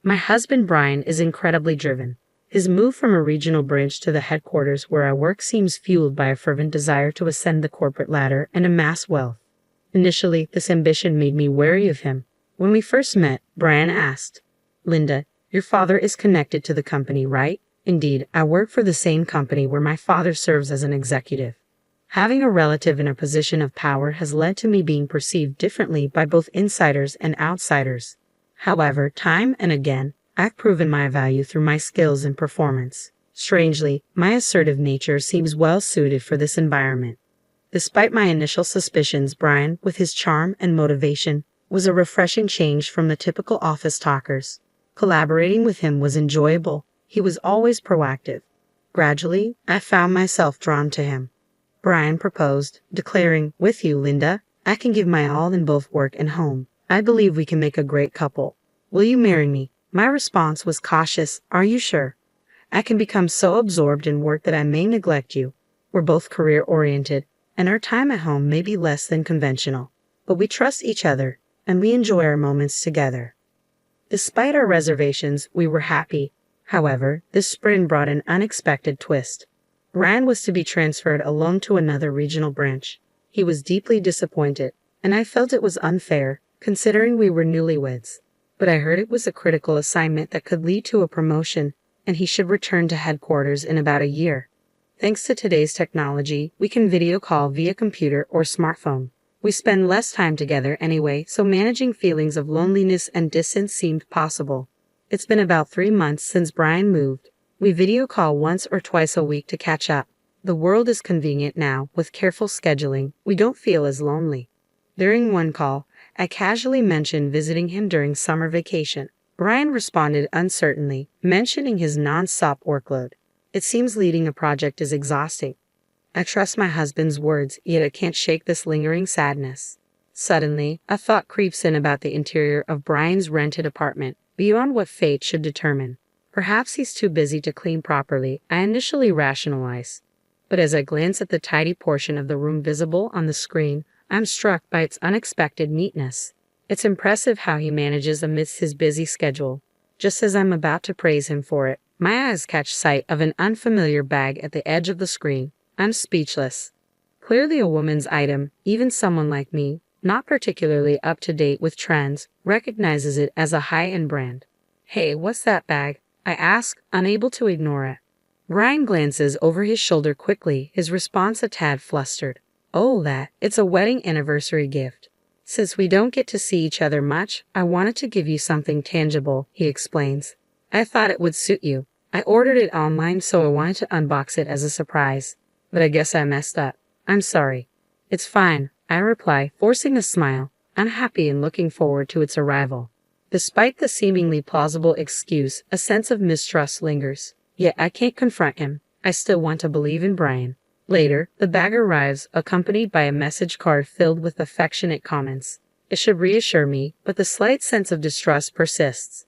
My husband Brian is incredibly driven. His move from a regional branch to the headquarters where I work seems fueled by a fervent desire to ascend the corporate ladder and amass wealth. Initially, this ambition made me wary of him. When we first met, Brian asked, "Linda, your father is connected to the company, right?" "Indeed, I work for the same company where my father serves as an executive." Having a relative in a position of power has led to me being perceived differently by both insiders and outsiders. However, time and again, I've proven my value through my skills and performance. Strangely, my assertive nature seems well suited for this environment. Despite my initial suspicions, Brian, with his charm and motivation, was a refreshing change from the typical office talkers. Collaborating with him was enjoyable. He was always proactive. Gradually, I found myself drawn to him. Brian proposed, declaring, "With you, Linda, I can give my all in both work and home. I believe we can make a great couple. Will you marry me?" My response was cautious. "Are you sure? I can become so absorbed in work that I may neglect you. We're both career-oriented, and our time at home may be less than conventional. But we trust each other, and we enjoy our moments together." Despite our reservations, we were happy. However, this spring brought an unexpected twist. Brian was to be transferred alone to another regional branch. He was deeply disappointed, and I felt it was unfair, considering we were newlyweds. But I heard it was a critical assignment that could lead to a promotion, and he should return to headquarters in about a year. Thanks to today's technology, we can video call via computer or smartphone. We spend less time together anyway, so managing feelings of loneliness and distance seemed possible. It's been about 3 months since Brian moved. We video call once or twice a week to catch up. The world is convenient now. With careful scheduling, we don't feel as lonely. During one call, I casually mentioned visiting him during summer vacation. Brian responded uncertainly, mentioning his non-stop workload. "It seems leading a project is exhausting." I trust my husband's words, yet I can't shake this lingering sadness. Suddenly, a thought creeps in about the interior of Brian's rented apartment, beyond what fate should determine. Perhaps he's too busy to clean properly, I initially rationalize. But as I glance at the tidy portion of the room visible on the screen, I'm struck by its unexpected neatness. It's impressive how he manages amidst his busy schedule. Just as I'm about to praise him for it, my eyes catch sight of an unfamiliar bag at the edge of the screen. I'm speechless. Clearly a woman's item, even someone like me, not particularly up to date with trends, recognizes it as a high-end brand. "Hey, what's that bag?" I ask, unable to ignore it. Brian glances over his shoulder quickly, his response a tad flustered. "Oh, it's a wedding anniversary gift. Since we don't get to see each other much, I wanted to give you something tangible," he explains. "I thought it would suit you. I ordered it online, so I wanted to unbox it as a surprise. But I guess I messed up. I'm sorry." "It's fine," I reply, forcing a smile, unhappy and looking forward to its arrival. Despite the seemingly plausible excuse, a sense of mistrust lingers. Yet I can't confront him. I still want to believe in Brian. Later, the bag arrives, accompanied by a message card filled with affectionate comments. It should reassure me, but the slight sense of distrust persists.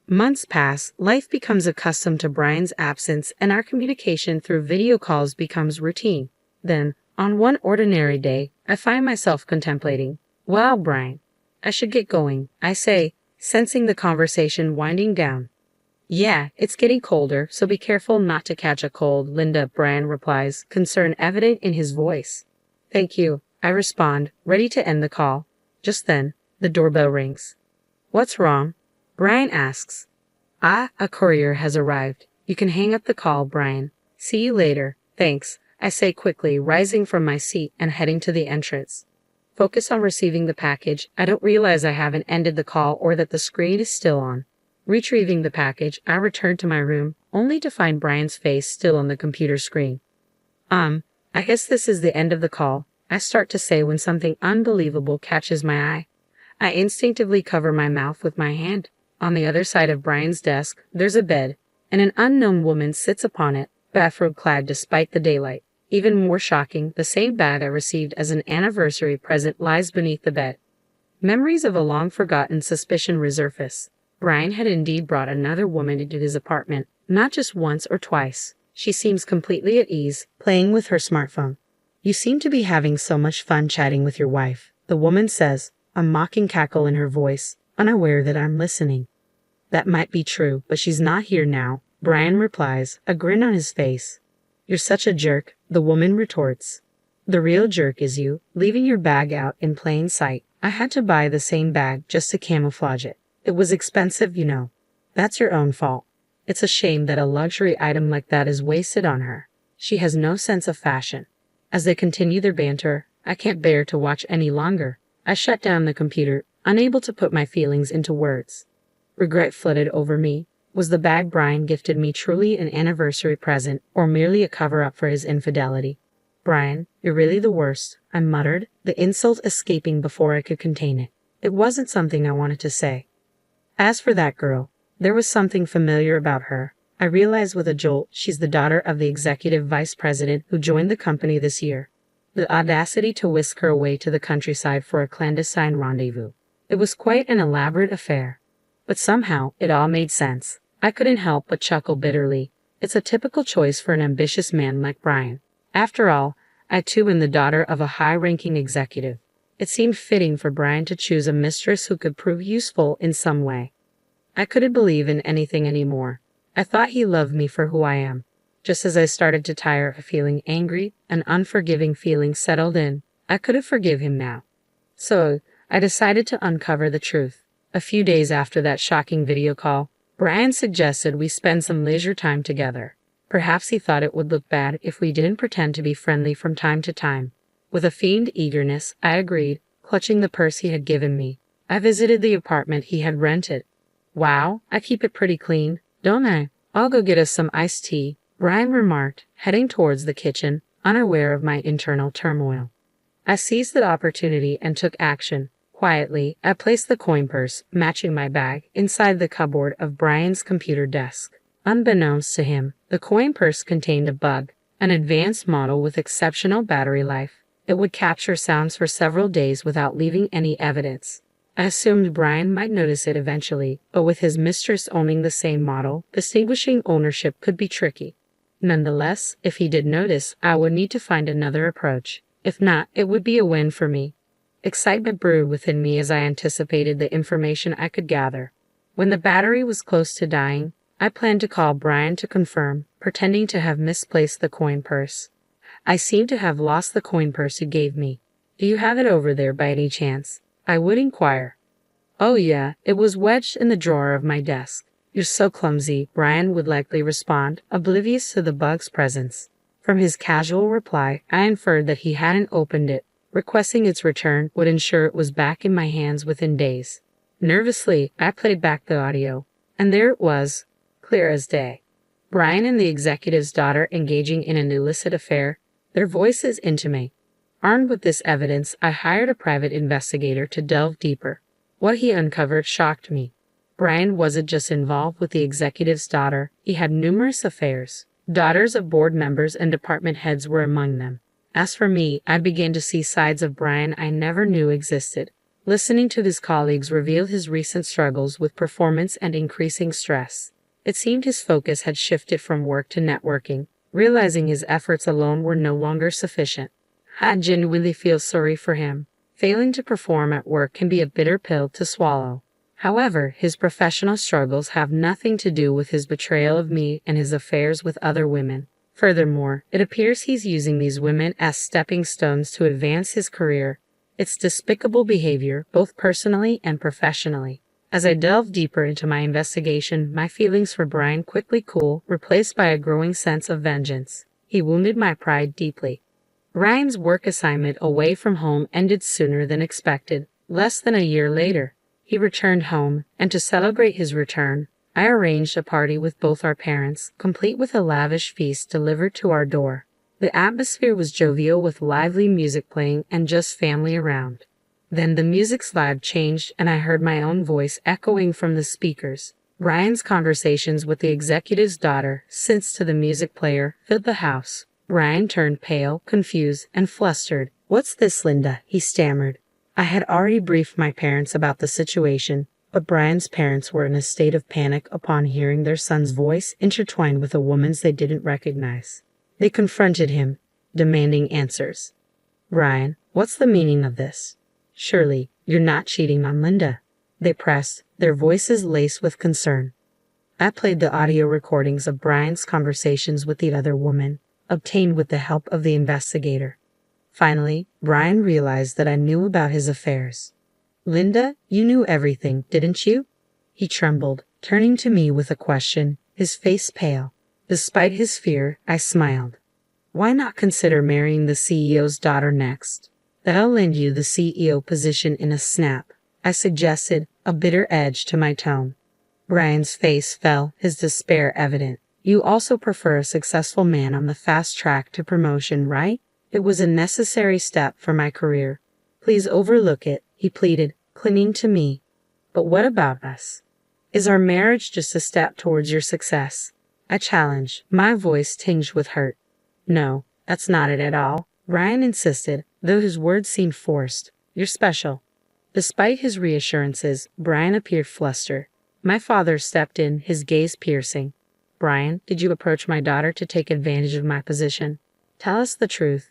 Months pass, life becomes accustomed to Brian's absence, and our communication through video calls becomes routine. Then, on one ordinary day, I find myself contemplating, "Wow, Brian, I should get going," I say, sensing the conversation winding down. "Yeah, it's getting colder, so be careful not to catch a cold, Linda," Brian replies, concern evident in his voice. "Thank you," I respond, ready to end the call. Just then, the doorbell rings. "What's wrong?" Brian asks. A courier has arrived. You can hang up the call, Brian. See you later. Thanks," I say quickly, rising from my seat and heading to the entrance. Focus on receiving the package, I don't realize I haven't ended the call or that the screen is still on. Retrieving the package, I return to my room, only to find Brian's face still on the computer screen. I guess this is the end of the call," I start to say when something unbelievable catches my eye. I instinctively cover my mouth with my hand. On the other side of Brian's desk, there's a bed, and an unknown woman sits upon it, bathrobe-clad despite the daylight. Even more shocking, the same bag I received as an anniversary present lies beneath the bed. Memories of a long-forgotten suspicion resurface. Brian had indeed brought another woman into his apartment, not just once or twice. She seems completely at ease, playing with her smartphone. "You seem to be having so much fun chatting with your wife," the woman says, a mocking cackle in her voice, unaware that I'm listening. That might be true, but she's not here now, Brian replies, a grin on his face. You're such a jerk, the woman retorts. The real jerk is you, leaving your bag out in plain sight. I had to buy the same bag just to camouflage it. It was expensive, you know. That's your own fault. It's a shame that a luxury item like that is wasted on her. She has no sense of fashion. As they continue their banter, I can't bear to watch any longer. I shut down the computer, unable to put my feelings into words. Regret flooded over me. Was the bag Brian gifted me truly an anniversary present, or merely a cover-up for his infidelity? Brian, you're really the worst, I muttered, the insult escaping before I could contain it. It wasn't something I wanted to say. As for that girl, there was something familiar about her. I realized with a jolt she's the daughter of the executive vice president who joined the company this year. The audacity to whisk her away to the countryside for a clandestine rendezvous. It was quite an elaborate affair. But somehow, it all made sense. I couldn't help but chuckle bitterly. It's a typical choice for an ambitious man like Brian. After all, I too am the daughter of a high-ranking executive. It seemed fitting for Brian to choose a mistress who could prove useful in some way. I couldn't believe in anything anymore. I thought he loved me for who I am. Just as I started to tire of feeling angry, an unforgiving feeling settled in. I couldn't forgive him now. So, I decided to uncover the truth. A few days after that shocking video call, Brian suggested we spend some leisure time together. Perhaps he thought it would look bad if we didn't pretend to be friendly from time to time. With a feigned eagerness, I agreed, clutching the purse he had given me. I visited the apartment he had rented. Wow, I keep it pretty clean, don't I? I'll go get us some iced tea, Brian remarked, heading towards the kitchen, unaware of my internal turmoil. I seized the opportunity and took action. Quietly, I placed the coin purse, matching my bag, inside the cupboard of Brian's computer desk. Unbeknownst to him, the coin purse contained a bug, an advanced model with exceptional battery life. It would capture sounds for several days without leaving any evidence. I assumed Brian might notice it eventually, but with his mistress owning the same model, distinguishing ownership could be tricky. Nonetheless, if he did notice, I would need to find another approach. If not, it would be a win for me. Excitement brewed within me as I anticipated the information I could gather. When the battery was close to dying, I planned to call Brian to confirm, pretending to have misplaced the coin purse. I seem to have lost the coin purse you gave me. Do you have it over there by any chance? I would inquire. Oh yeah, it was wedged in the drawer of my desk. You're so clumsy, Brian would likely respond, oblivious to the bug's presence. From his casual reply, I inferred that he hadn't opened it. Requesting its return would ensure it was back in my hands within days. Nervously, I played back the audio, and there it was, clear as day. Brian and the executive's daughter engaging in an illicit affair, their voices intimate. Armed with this evidence, I hired a private investigator to delve deeper. What he uncovered shocked me. Brian wasn't just involved with the executive's daughter, he had numerous affairs. Daughters of board members and department heads were among them. As for me, I began to see sides of Brian I never knew existed. Listening to his colleagues reveal his recent struggles with performance and increasing stress. It seemed his focus had shifted from work to networking, realizing his efforts alone were no longer sufficient. I genuinely feel sorry for him. Failing to perform at work can be a bitter pill to swallow. However, his professional struggles have nothing to do with his betrayal of me and his affairs with other women. Furthermore, it appears he's using these women as stepping stones to advance his career. It's despicable behavior, both personally and professionally. As I delved deeper into my investigation, my feelings for Brian quickly cooled, replaced by a growing sense of vengeance. He wounded my pride deeply. Ryan's work assignment away from home ended sooner than expected. Less than a year later, he returned home, and to celebrate his return, I arranged a party with both our parents, complete with a lavish feast delivered to our door. The atmosphere was jovial with lively music playing and just family around. Then the music slide changed and I heard my own voice echoing from the speakers. Ryan's conversations with the executive's daughter, since to the music player, filled the house. Ryan turned pale, confused, and flustered. "What's this, Linda?" he stammered. I had already briefed my parents about the situation, but Brian's parents were in a state of panic upon hearing their son's voice intertwined with a woman's they didn't recognize. They confronted him, demanding answers. "Brian, what's the meaning of this? Surely, you're not cheating on Linda." they pressed, their voices laced with concern. I played the audio recordings of Brian's conversations with the other woman, obtained with the help of the investigator. Finally, Brian realized that I knew about his affairs. "Linda, you knew everything, didn't you?" He trembled, turning to me with a question, his face pale. Despite his fear, I smiled. "Why not consider marrying the CEO's daughter next? That'll land you the CEO position in a snap," I suggested, a bitter edge to my tone. Brian's face fell, his despair evident. "You also prefer a successful man on the fast track to promotion, right? It was a necessary step for my career. Please overlook it," he pleaded, clinging to me. "But what about us? Is our marriage just a step towards your success?" I challenged, my voice tinged with hurt. "No, that's not it at all," Brian insisted, though his words seemed forced. "You're special." Despite his reassurances, Brian appeared flustered. My father stepped in, his gaze piercing. "Brian, did you approach my daughter to take advantage of my position? Tell us the truth."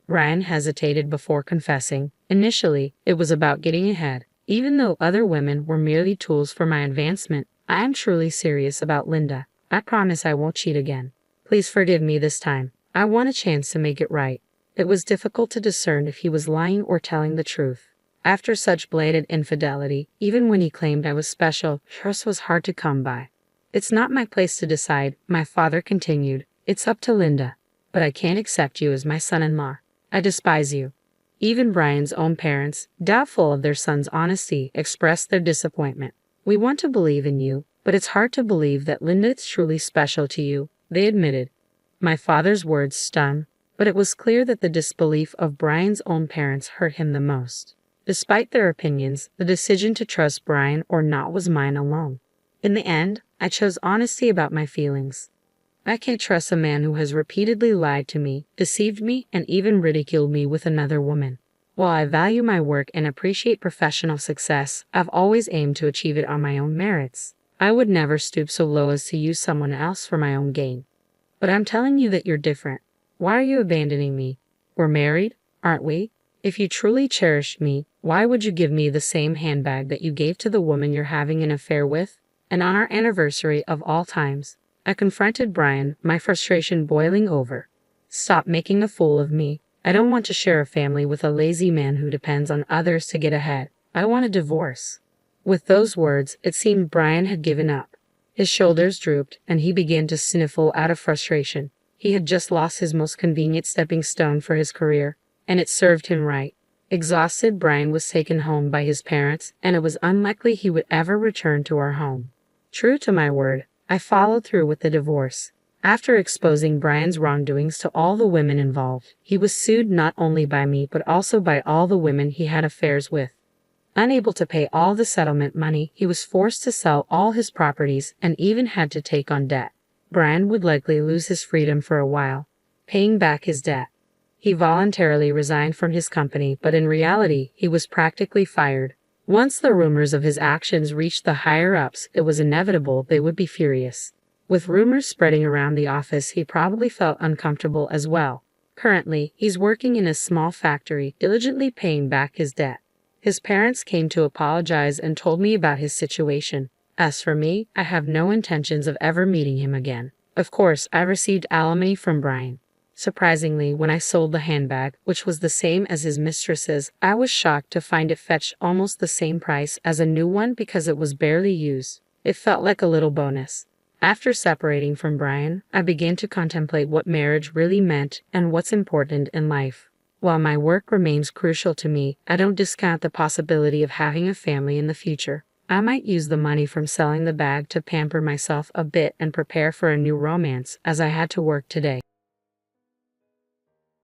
Brian hesitated before confessing. "Initially, it was about getting ahead. Even though other women were merely tools for my advancement, I am truly serious about Linda. I promise I won't cheat again. Please forgive me this time. I want a chance to make it right." It was difficult to discern if he was lying or telling the truth. After such blatant infidelity, even when he claimed I was special, trust was hard to come by. "It's not my place to decide," my father continued. "It's up to Linda. But I can't accept you as my son-in-law. I despise you." Even Brian's own parents, doubtful of their son's honesty, expressed their disappointment. "We want to believe in you, but it's hard to believe that Linda is truly special to you," they admitted. My father's words stung, but it was clear that the disbelief of Brian's own parents hurt him the most. Despite their opinions, the decision to trust Brian or not was mine alone. In the end, I chose honesty about my feelings. I can't trust a man who has repeatedly lied to me, deceived me, and even ridiculed me with another woman. While I value my work and appreciate professional success, I've always aimed to achieve it on my own merits. I would never stoop so low as to use someone else for my own gain. But I'm telling you that you're different. Why are you abandoning me? We're married, aren't we? If you truly cherished me, why would you give me the same handbag that you gave to the woman you're having an affair with? And on our anniversary of all times, I confronted Brian, my frustration boiling over. "Stop making a fool of me. I don't want to share a family with a lazy man who depends on others to get ahead. I want a divorce." With those words, it seemed Brian had given up. His shoulders drooped, and he began to sniffle out of frustration. He had just lost his most convenient stepping stone for his career, and it served him right. Exhausted, Brian was taken home by his parents, and it was unlikely he would ever return to our home. True to my word, I followed through with the divorce. After exposing Brian's wrongdoings to all the women involved, he was sued not only by me but also by all the women he had affairs with. Unable to pay all the settlement money, he was forced to sell all his properties and even had to take on debt. Brian would likely lose his freedom for a while, paying back his debt. He voluntarily resigned from his company, but in reality, he was practically fired. Once the rumors of his actions reached the higher-ups, it was inevitable they would be furious. With rumors spreading around the office, he probably felt uncomfortable as well. Currently, he's working in a small factory, diligently paying back his debt. His parents came to apologize and told me about his situation. As for me, I have no intentions of ever meeting him again. Of course, I received alimony from Brian. Surprisingly, when I sold the handbag, which was the same as his mistress's, I was shocked to find it fetched almost the same price as a new one because it was barely used. It felt like a little bonus. After separating from Brian, I began to contemplate what marriage really meant and what's important in life. While my work remains crucial to me, I don't discount the possibility of having a family in the future. I might use the money from selling the bag to pamper myself a bit and prepare for a new romance, as I had to work today.